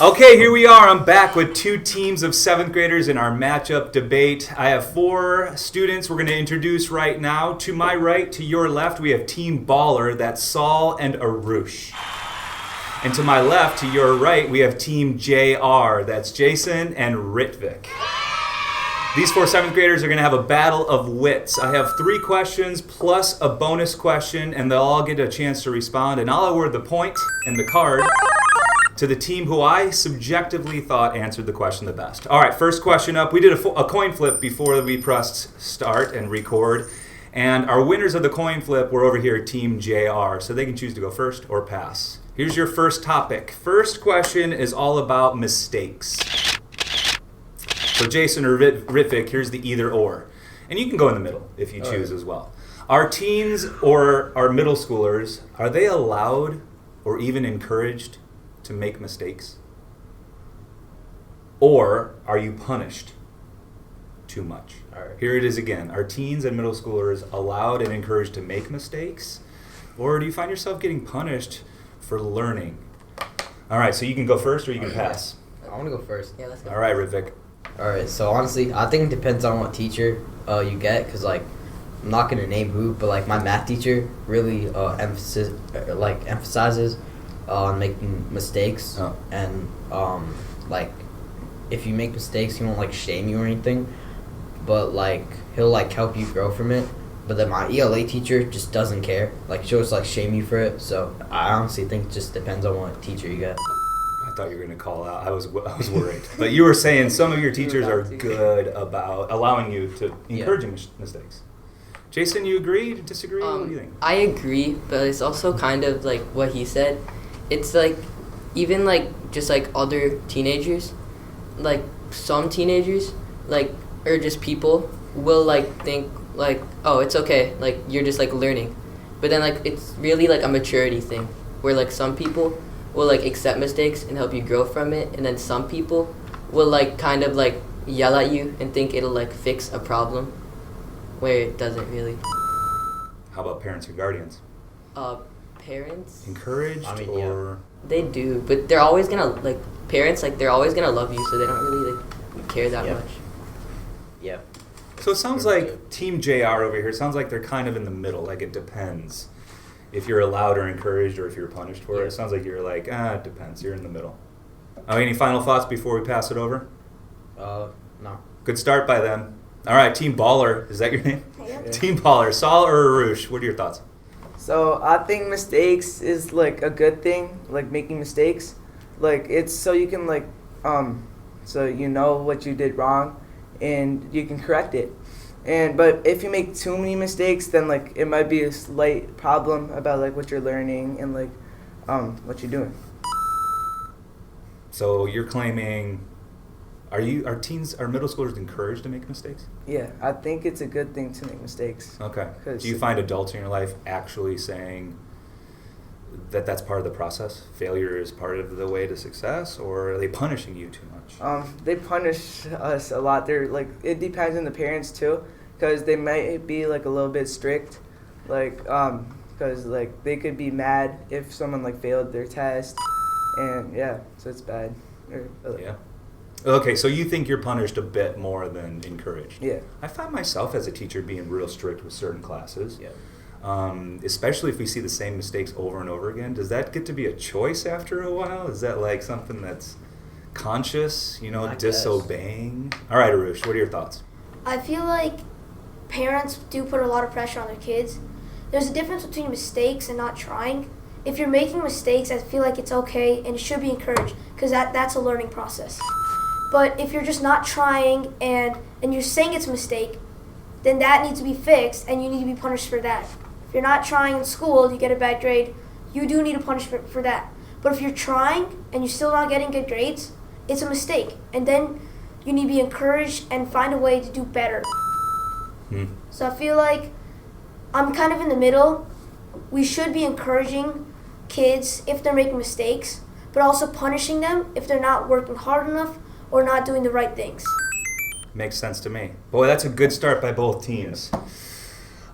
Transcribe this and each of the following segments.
Okay, here we are. I'm back with two teams of 7th graders in our matchup debate. I have 4 students we're going to introduce right now. To my right, to your left, we have Team Baller. That's Sahl and Asrush. And to my left, to your right, we have Team JR. That's Jasan and Ritvik. These 4 7th graders are going to have a battle of wits. I have 3 questions plus a bonus question, and they'll all get a chance to respond. And I'll award the point and the card to the team who I subjectively thought answered the question the best. All right, first question up. We did a coin flip before we pressed start and record. And our winners of the coin flip were over here, Team JR. So they can choose to go first or pass. Here's your first topic. First question is all about mistakes. So Jasan or Ritvik, here's the either or. And you can go in the middle if you choose as well. Our teens or our middle schoolers, are they allowed or even encouraged to make mistakes? Or are you punished too much? All right. Here it is again. Are teens and middle schoolers allowed and encouraged to make mistakes? Or do you find yourself getting punished for learning? All right, so you can go first or you can pass. I want to go first. Yeah, let's go. All right, Ritvik. All right, so honestly, I think it depends on what teacher you get, because, like, I'm not going to name who, but, like, my math teacher really emphasizes on making mistakes. Oh. And, like, if you make mistakes, he won't, like, shame you or anything, but, like, he'll, like, help you grow from it. But then my ELA teacher just doesn't care. Like, she'll just, like, shame you for it. So I honestly think it just depends on what teacher you get. I thought you were going to call out. I was worried. But you were saying some of your teachers are good about allowing you to encouraging mistakes. Jasan, you agree? Disagree? What do you think? I agree, but it's also kind of like what he said. It's like, even like just like other teenagers, like some teenagers, like, or just people will like think like, oh, it's okay, like you're just like learning. But then like it's really like a maturity thing where like some people will like accept mistakes and help you grow from it, and then some people will like kind of like yell at you and think it'll like fix a problem where it doesn't really. How about parents and guardians? Parents Encouraged or they do, but they're always gonna like parents like they're always gonna love you, so they don't really like care that much. Yeah. So it sounds like Team JR over here, it sounds like they're kind of in the middle, like it depends if you're allowed or encouraged or if you're punished for it. It sounds like you're like, it depends. You're in the middle. Any final thoughts before we pass it over? No. Good start by them. All right, Team Baller. Is that your name? Yeah. Team Baller. Sahl or Asrush? What are your thoughts? So I think mistakes is like a good thing, like making mistakes. Like it's so you can like, so you know what you did wrong and you can correct it. But if you make too many mistakes, then like it might be a slight problem about like what you're learning and like what you're doing. So you're claiming, are middle schoolers encouraged to make mistakes? Yeah, I think it's a good thing to make mistakes. Okay. Do you find adults in your life actually saying that that's part of the process? Failure is part of the way to success, or are they punishing you too much? They punish us a lot. They're like, it depends on the parents too, because they might be like a little bit strict, like because like they could be mad if someone like failed their test, and so it's bad. Yeah. Okay, so you think you're punished a bit more than encouraged? Yeah. I find myself as a teacher being real strict with certain classes. Yeah. Especially if we see the same mistakes over and over again. Does that get to be a choice after a while? Is that like something that's conscious, disobeying? All right, Asrush, what are your thoughts? I feel like parents do put a lot of pressure on their kids. There's a difference between mistakes and not trying. If you're making mistakes, I feel like it's okay and it should be encouraged because that's a learning process. But if you're just not trying and you're saying it's a mistake, then that needs to be fixed and you need to be punished for that. If you're not trying in school, you get a bad grade, you do need a punishment for that. But if you're trying and you're still not getting good grades, it's a mistake. And then you need to be encouraged and find a way to do better. So I feel like I'm kind of in the middle. We should be encouraging kids if they're making mistakes, but also punishing them if they're not working hard enough or not doing the right things. Makes sense to me. Boy, that's a good start by both teams.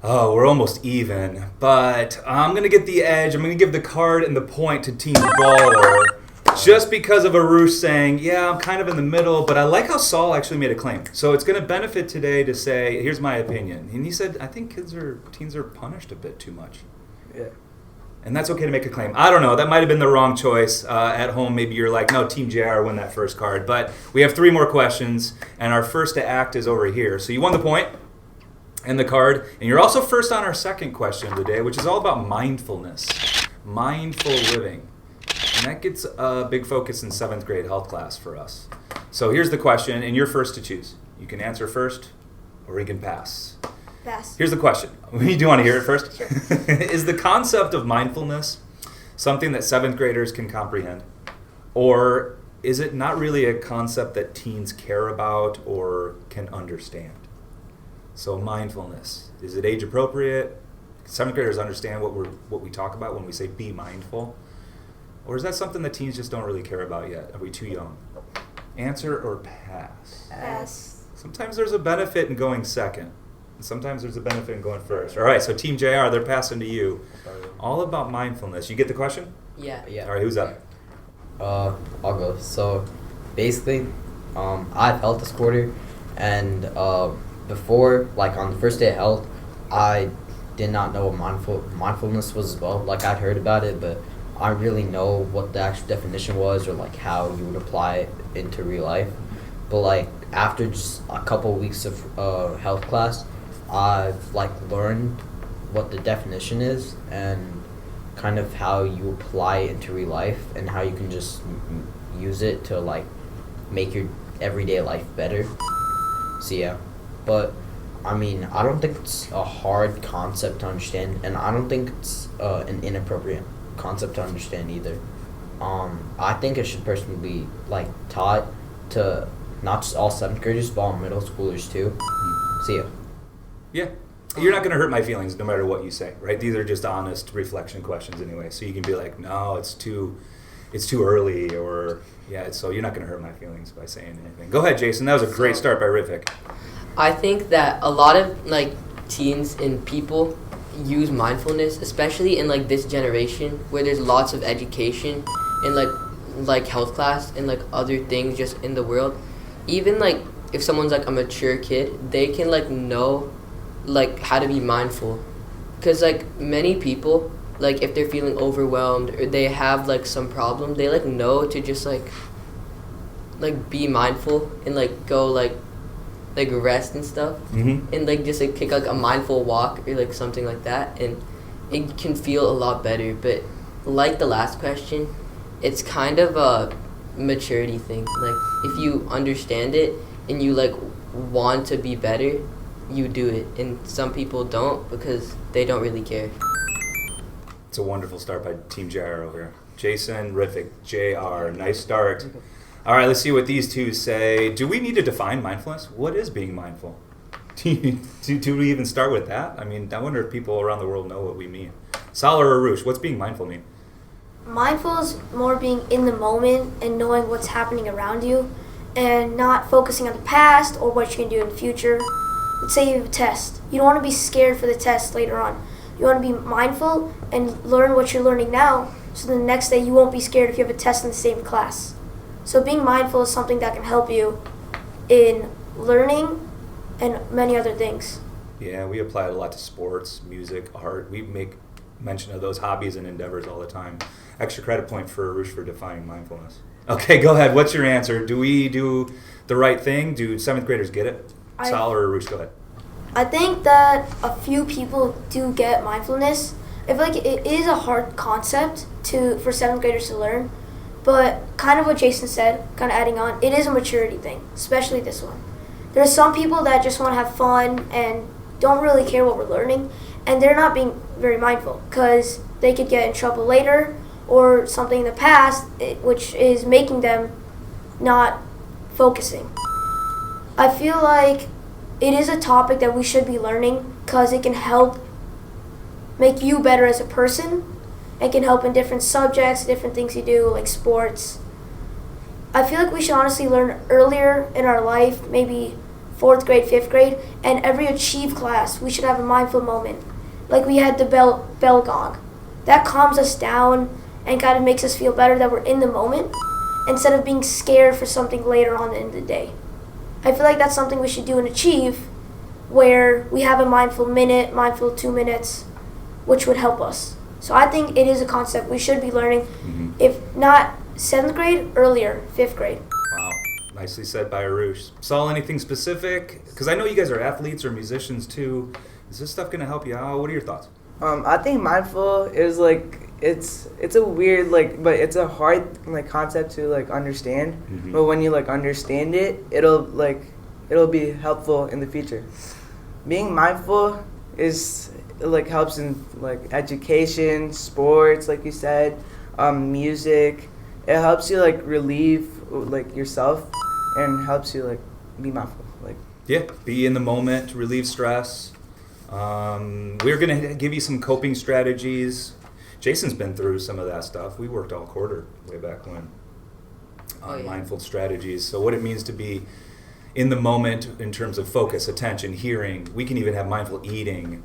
Oh, we're almost even. But I'm going to get the edge. I'm going to give the card and the point to Team Baller. just because of Arush saying, yeah, I'm kind of in the middle, but I like how Sahl actually made a claim. So it's going to benefit today to say, here's my opinion. And he said, I think teens are punished a bit too much. Yeah. And that's okay to make a claim. I don't know. That might have been the wrong choice. At home, maybe you're like, no, Team JR win that first card. But we have 3 more questions, and our first to act is over here. So you won the point and the card. And you're also first on our second question of the day, which is all about mindfulness, mindful living. And that gets a big focus in 7th grade health class for us. So here's the question, and you're first to choose. You can answer first, or you can pass. Pass. Here's the question. You do want to hear it first? Sure. Is the concept of mindfulness something that 7th graders can comprehend? Or is it not really a concept that teens care about or can understand? So mindfulness, is it age appropriate? 7th graders understand what we talk about when we say be mindful? Or is that something that teens just don't really care about yet? Are we too young? Answer or pass? Pass. Sometimes there's a benefit in going second. And sometimes there's a benefit in going first. All right, so Team JR, they're passing to you. All about mindfulness. You get the question? Yeah. Yeah. All right, who's up? I'll go. So, basically, I have health this quarter, and before, like on the first day of health, I did not know what mindfulness was as well. Like I'd heard about it, but I didn't really know what the actual definition was or like how you would apply it into real life. But like after just a couple of weeks of health class, I've like learned what the definition is and kind of how you apply it into real life and how you can just use it to like make your everyday life better. So yeah, but I mean, I don't think it's a hard concept to understand, and I don't think it's an inappropriate concept to understand either. I think it should personally be like taught to not just all 7th graders, but all middle schoolers too. So yeah. Yeah. You're not going to hurt my feelings no matter what you say, right? These are just honest reflection questions anyway. So you can be like, no, it's too early, or yeah, so you're not going to hurt my feelings by saying anything. Go ahead, Jason. That was a great start by Ritvik. I think that a lot of like teens and people use mindfulness, especially in like this generation where there's lots of education and like health class and like other things just in the world. Even like if someone's like a mature kid, they can like know like how to be mindful, because like many people, like if they're feeling overwhelmed or they have like some problem, they like know to just like be mindful and like go like rest and stuff. Mm-hmm. And like just like take like a mindful walk or like something like that, and it can feel a lot better. But like the last question, it's kind of a maturity thing. Like if you understand it and you like want to be better, you do it. And some people don't because they don't really care. It's a wonderful start by Team JR over here. Jason, Ritvik, JR, nice start. All right, let's see what these two say. Do we need to define mindfulness? What is being mindful? Do we even start with that? I mean, I wonder if people around the world know what we mean. Sahl or Asrush, what's being mindful mean? Mindful is more being in the moment and knowing what's happening around you and not focusing on the past or what you can do in the future. Let's say you have a test. You don't want to be scared for the test later on. You want to be mindful and learn what you're learning now, so the next day you won't be scared if you have a test in the same class. So being mindful is something that can help you in learning and many other things. Yeah, we apply it a lot to sports, music, art. We make mention of those hobbies and endeavors all the time. Extra credit point for Asrush for defining mindfulness. Okay, go ahead. What's your answer? Do we do the right thing? Do 7th graders get it? Sahl or Asrush, go ahead. I think that a few people do get mindfulness. I feel like it is a hard concept for 7th graders to learn, but kind of what Jason said, kind of adding on, it is a maturity thing, especially this one. There are some people that just want to have fun and don't really care what we're learning, and they're not being very mindful because they could get in trouble later or something in the past, which is making them not focusing. I feel like it is a topic that we should be learning because it can help make you better as a person. It can help in different subjects, different things you do, like sports. I feel like we should honestly learn earlier in our life, maybe 4th grade, 5th grade, and every Achieve class, we should have a mindful moment. Like we had the bell gong. That calms us down and kind of makes us feel better that we're in the moment. instead of being scared for something later on in the day. I feel like that's something we should do and achieve, where we have a mindful minute, mindful 2 minutes, which would help us. So I think it is a concept we should be learning, if not 7th grade, earlier, 5th grade. Wow, nicely said by Arush. Saul, anything specific? Because I know you guys are athletes or musicians too. Is this stuff going to help you out? What are your thoughts? I think mindful is like it's a weird but it's a hard concept to understand. But when you understand it, it'll be helpful in the future. Being mindful is helps in education, sports, like you said, music. It helps you relieve yourself and helps you be mindful. Yeah, be in the moment, relieve stress. We're going to give you some coping strategies. Jason's been through some of that stuff. We worked all quarter way back when on mindful strategies. So what it means to be in the moment in terms of focus, attention, hearing. We can even have mindful eating.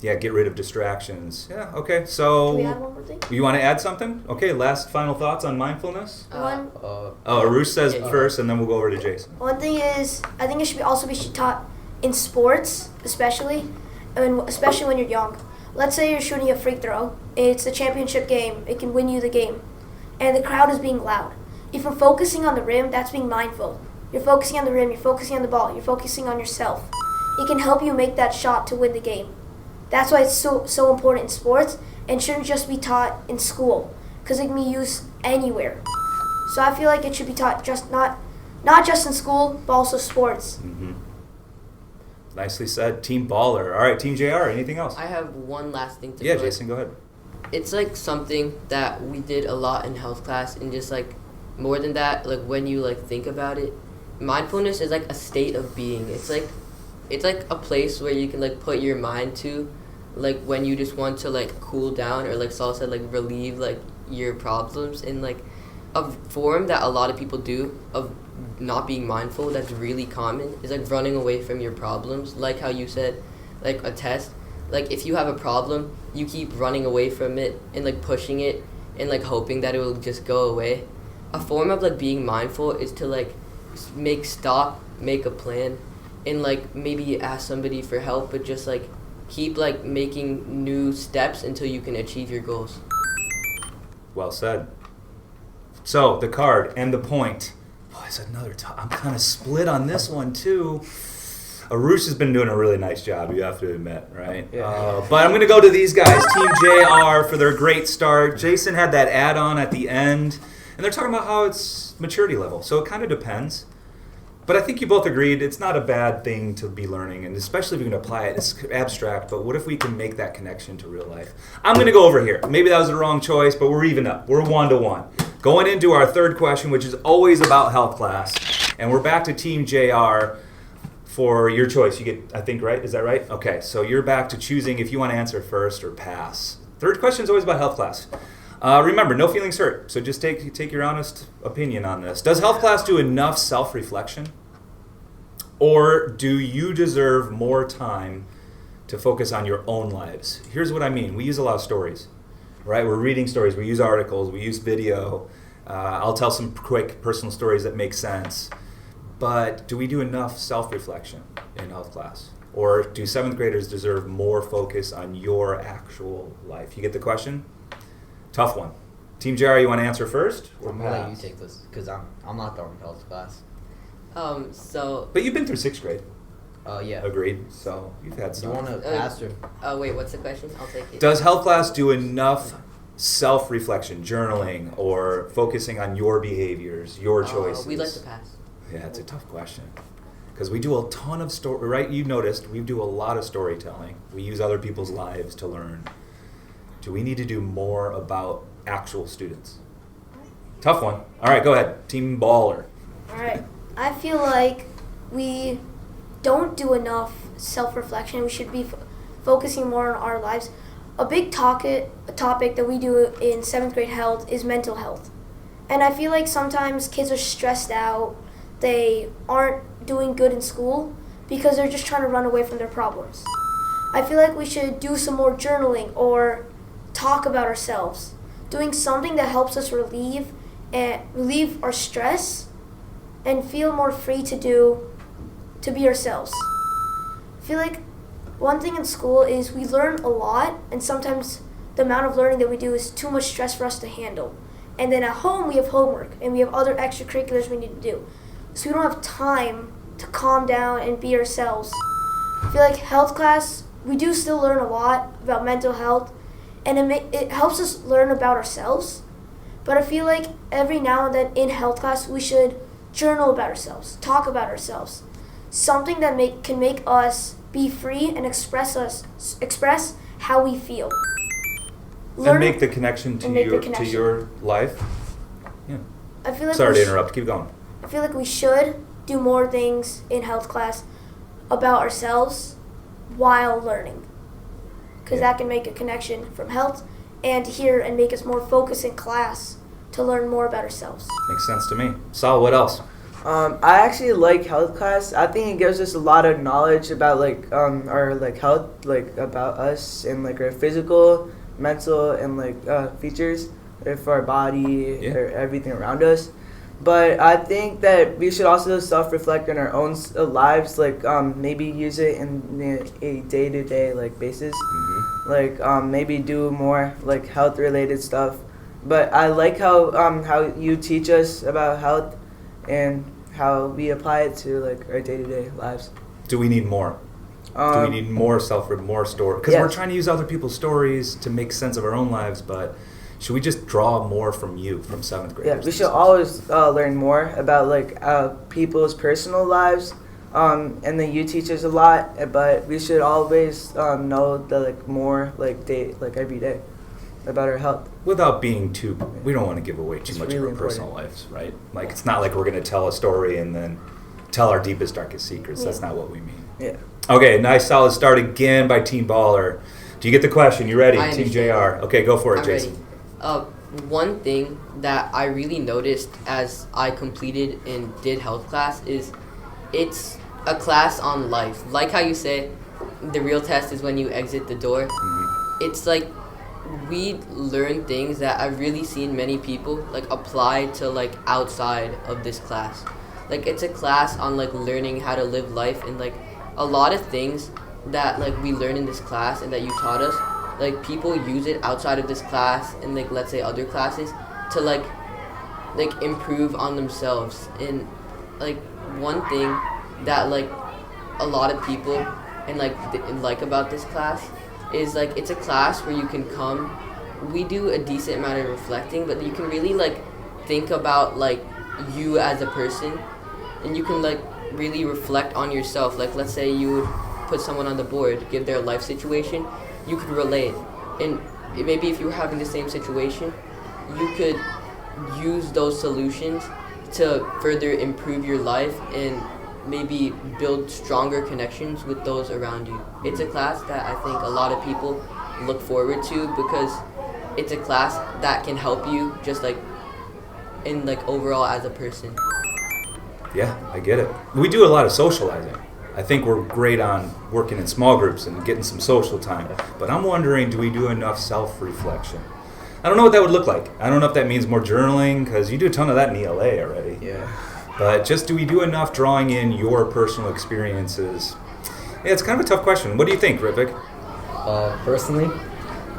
Get rid of distractions. Yeah, okay. So Can we add one more thing? you want to add something? Okay, last final thoughts on mindfulness? Arush says first, and then we'll go over to Jason. One thing is, I think it should also be taught in sports, especially when you're young. Let's say you're shooting a free throw. It's a championship game. It can win you the game. And the crowd is being loud. If you're focusing on the rim, that's being mindful. You're focusing on the rim, you're focusing on the ball, you're focusing on yourself. It can help you make that shot to win the game. That's why it's so important in sports and shouldn't just be taught in school, because it can be used anywhere. So I feel like it should be taught not just in school, but also sports. Nicely said. Team Baller. All right, Team JR, anything else? I have one last thing to Yeah, put. Jason, go ahead. It's something that we did a lot in health class, and just more than that, when you think about it, mindfulness is a state of being. It's a place where you can put your mind to, when you just want to cool down, or Saul said, relieve your problems, in a form that a lot of people do of not being mindful. That's really common, is running away from your problems, how you said, a test. If you have a problem, you keep running away from it and pushing it and hoping that it will just go away. A form of being mindful is to make a plan, and maybe ask somebody for help, but just keep making new steps until you can achieve your goals. Well said. So the card and the point. Boy, it's another I'm kind of split on this one too. Arush has been doing a really nice job, you have to admit, right? Yeah. But I'm going to go to these guys, Team JR, for their great start. Jason had that add-on at the end, and they're talking about how it's maturity level. So it kind of depends. But I think you both agreed it's not a bad thing to be learning, and especially if you can apply it. It's abstract, but what if we can make that connection to real life? I'm going to go over here. Maybe that was the wrong choice, but we're even up. We're 1-1. Going into our third question, which is always about health class, and we're back to Team JR for your choice. You get, I think, right? Is that right? Okay, so you're back to choosing if you want to answer first or pass. Third question is always about health class. Remember, no feelings hurt, so just take your honest opinion on this. Does health class do enough self-reflection? Or do you deserve more time to focus on your own lives? Here's what I mean. We use a lot of stories, right? We're reading stories. We use articles. We use video. I'll tell some quick personal stories that make sense. But do we do enough self-reflection in health class? Or do 7th graders deserve more focus on your actual life? You get the question? Tough one. Team JR, you want to answer first? I'm going to let you take this, because I'm not throwing health class. But you've been through 6th grade. Yeah. Agreed. So you've had Do some. you want to pass or? Wait, what's the question? I'll take it. Does health class do enough self-reflection, journaling, or focusing on your behaviors, your choices? We'd like to pass. Yeah, it's a tough question. Because we do a ton of story, right? You noticed we do a lot of storytelling. We use other people's lives to learn. Do we need to do more about actual students? Tough one. All right, go ahead. Team Baller. All right. I feel like we don't do enough self-reflection. We should be focusing more on our lives. A big topic that we do in 7th grade health is mental health. And I feel like sometimes kids are stressed out. They aren't doing good in school because they're just trying to run away from their problems. I feel like we should do some more journaling or talk about ourselves. Doing something that helps us relieve and relieve our stress and feel more free to be ourselves. I feel like one thing in school is we learn a lot, and sometimes the amount of learning that we do is too much stress for us to handle. And then at home we have homework and we have other extracurriculars we need to do. So we don't have time to calm down and be ourselves. I feel like health class, we do still learn a lot about mental health, and it helps us learn about ourselves. But I feel like every now and then in health class we should journal about ourselves, talk about ourselves. Something that can make us be free and express how we feel. And make the connection to your life. Yeah. I feel like Sorry to interrupt. Keep going. I feel like we should do more things in health class about ourselves while learning, because that can make a connection from health and here and make us more focused in class to learn more about ourselves. Makes sense to me. Saul, what else? I actually like health class. I think it gives us a lot of knowledge about our health, about us and our physical, mental, and features for our body or everything around us. But I think that we should also self-reflect on our own lives, maybe use it in a day-to-day basis, maybe do more health-related stuff. But I like how you teach us about health and how we apply it to our day-to-day lives. Do we need more? Do we need more story? Because we're trying to use other people's stories to make sense of our own lives, but should we just draw more from you, from 7th graders? Yeah, we should always learn more about people's personal lives, and then you teach us a lot, but we should always know the more every day about our health. Without being we don't want to give away too much of our personal lives, right? It's not like we're going to tell a story and then tell our deepest, darkest secrets. Yeah. That's not what we mean. Yeah. Okay, nice solid start again by Team Baller. Do you get the question? You ready? Team JR. Okay, go for it, Jason. One thing that I really noticed as I completed and did health class is it's a class on life. Like how you say, the real test is when you exit the door. Mm-hmm. It's we learn things that I've really seen many people apply to outside of this class. It's a class on learning how to live life, and a lot of things that we learn in this class and that you taught us, people use it outside of this class and let's say other classes to improve on themselves. And one thing that a lot of people and like about this class is it's a class where you can come. We do a decent amount of reflecting, but you can really think about you as a person, and you can really reflect on yourself. Let's say you would put someone on the board, give their life situation, you could relate, and maybe if you were having the same situation, you could use those solutions to further improve your life and maybe build stronger connections with those around you. It's a class that I think a lot of people look forward to because it's a class that can help you just in overall as a person. Yeah, I get it. We do a lot of socializing. I think we're great on working in small groups and getting some social time. But I'm wondering, do we do enough self-reflection? I don't know what that would look like. I don't know if that means more journaling, because you do a ton of that in ELA already. Yeah. But just do we do enough drawing in your personal experiences? Yeah, it's kind of a tough question. What do you think, Ritvik? Personally,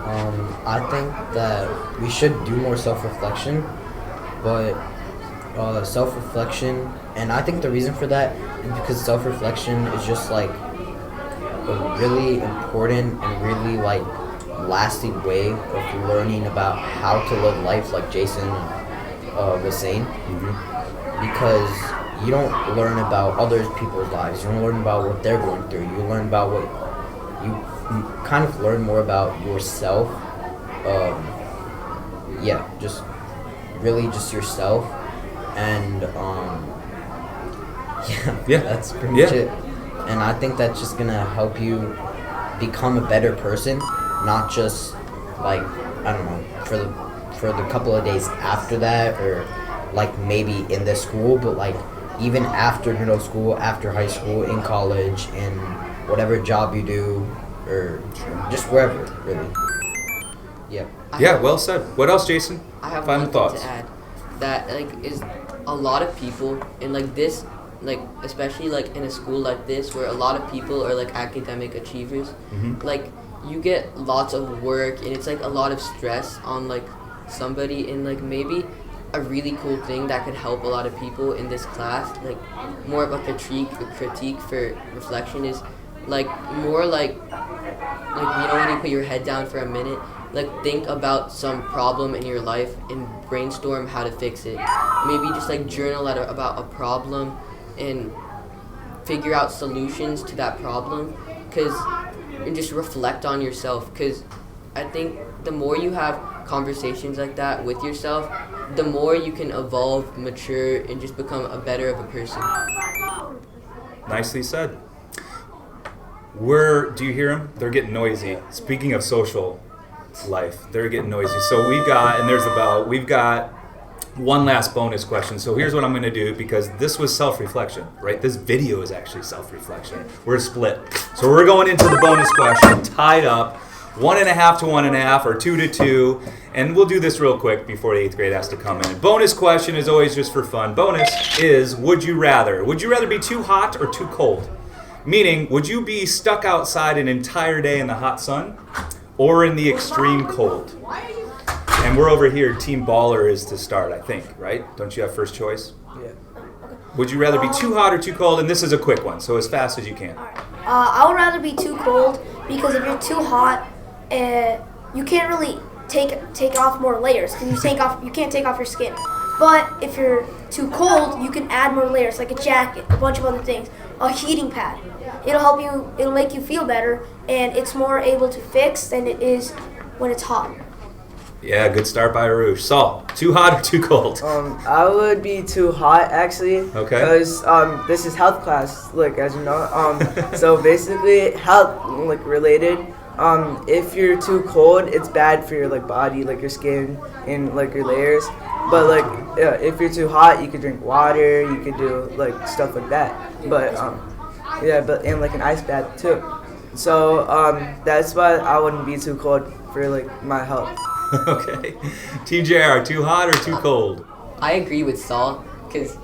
I think that we should do more self-reflection, but self-reflection, and I think the reason for that is because self-reflection is just a really important and really lasting way of learning about how to live life, like Jason was saying. Mm-hmm. Because you don't learn about other people's lives, you don't learn about what they're going through, you learn about you kind of learn more about yourself. Just really just yourself. And that's pretty much it. And I think that's just gonna help you become a better person, not just I don't know, for the couple of days after that, or maybe in the school, but even after middle school, after high school, in college, in whatever job you do, or just wherever, really. Yeah. Yeah, well said. What else, Jason? I have Final one thoughts. thing to add. that like is a lot of people in like this, like especially like in a school like this where a lot of people are like academic achievers, like you get lots of work and it's like a lot of stress on like somebody, and like maybe a really cool thing that could help a lot of people in this class, like more of a critique for reflection, is like more like when you put your head down for a minute, like think about some problem in your life and brainstorm how to fix it. Maybe just like journal about a problem and figure out solutions to that problem, and just reflect on yourself, because I think the more you have conversations like that with yourself, the more you can evolve, mature, and just become a better of a person. Nicely said. Do you hear them? They're getting noisy. Speaking of social life, they're getting noisy. So we've got one last bonus question. So here's what I'm going to do, because this was self-reflection, right? This video is actually self-reflection. We're split. So we're going into the bonus question, tied up, 1.5 to 1.5 or 2 to 2. And we'll do this real quick before the 8th grade has to come in. Bonus question is always just for fun. Bonus is, would you rather? Would you rather be too hot or too cold? Meaning, would you be stuck outside an entire day in the hot sun or in the extreme cold? And we're over here, Team Baller is to start, I think, right? Don't you have first choice? Yeah. Would you rather be too hot or too cold? And this is a quick one, so as fast as you can. I would rather be too cold, because if you're too hot, you can't really take off more layers, because you can't take off your skin. But if you're too cold, you can add more layers, like a jacket, a bunch of other things, a heating pad. It'll help you. It'll make you feel better, and it's more able to fix than it is when it's hot. Yeah, good start by Arush. Saul, too hot or too cold? I would be too hot, actually. Okay. Because this is health class, like, as you know. So basically, health like related. If you're too cold, it's bad for your like body, like your skin and like your layers. But like, if you're too hot, you could drink water. You could do like stuff like that. But and like an ice bath too. So that's why I wouldn't be too cold for like my health. Okay. TJR, too hot or too cold? I agree with Saul, because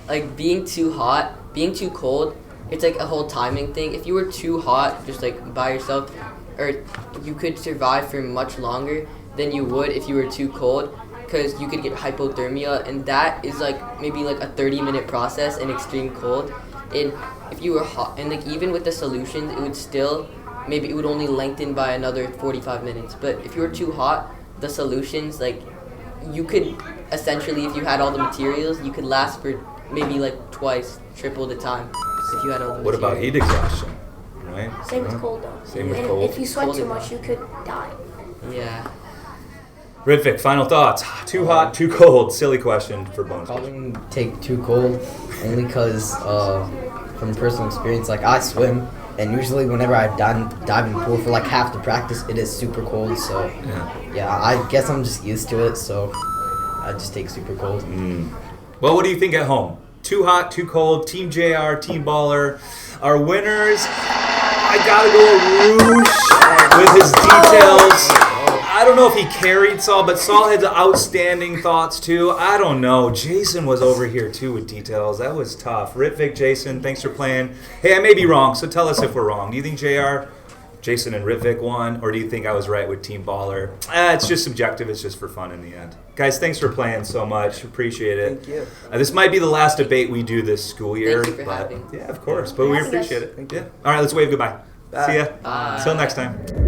like being too hot, being too cold, it's like a whole timing thing. If you were too hot just like by yourself, or you could survive for much longer than you would if you were too cold, because you could get hypothermia, and that is like maybe like a 30-minute process in extreme cold. And if you were hot, and like even with the solutions, it would only lengthen by another 45 minutes. But if you were too hot, the solutions, like, you could essentially, if you had all the materials, you could last for maybe like triple the time if you had all the materials. What about heat exhaustion? Right? Same with cold, though. Same with and cold. if you sweat too much, you could die. Yeah. Ritvik, final thoughts. Too hot, too cold? Silly question for bonus. Probably take too cold, only because from personal experience, like I swim, and usually whenever I dive in the pool for like half the practice, it is super cold. So yeah, I guess I'm just used to it. So I just take super cold. Well, what do you think at home? Too hot, too cold? Team JR, Team Baller. Our winners. I gotta go Arush with his details. I don't know if he carried Saul, but Saul had the outstanding thoughts too. I don't know. Jason was over here too with details. That was tough. Ritvik, Jason, thanks for playing. Hey, I may be wrong, so tell us if we're wrong. Do you think JR, Jason, and Ritvik won, or do you think I was right with Team Baller? It's just subjective. It's just for fun in the end. Guys, thanks for playing so much. Appreciate it. Thank you. This might be the last debate we do this school year. Thank you for having. Yeah, of course. But we Yes, appreciate yes. it. Thank you. Yeah. All right, let's wave goodbye. Bye. See ya. Bye. Until next time.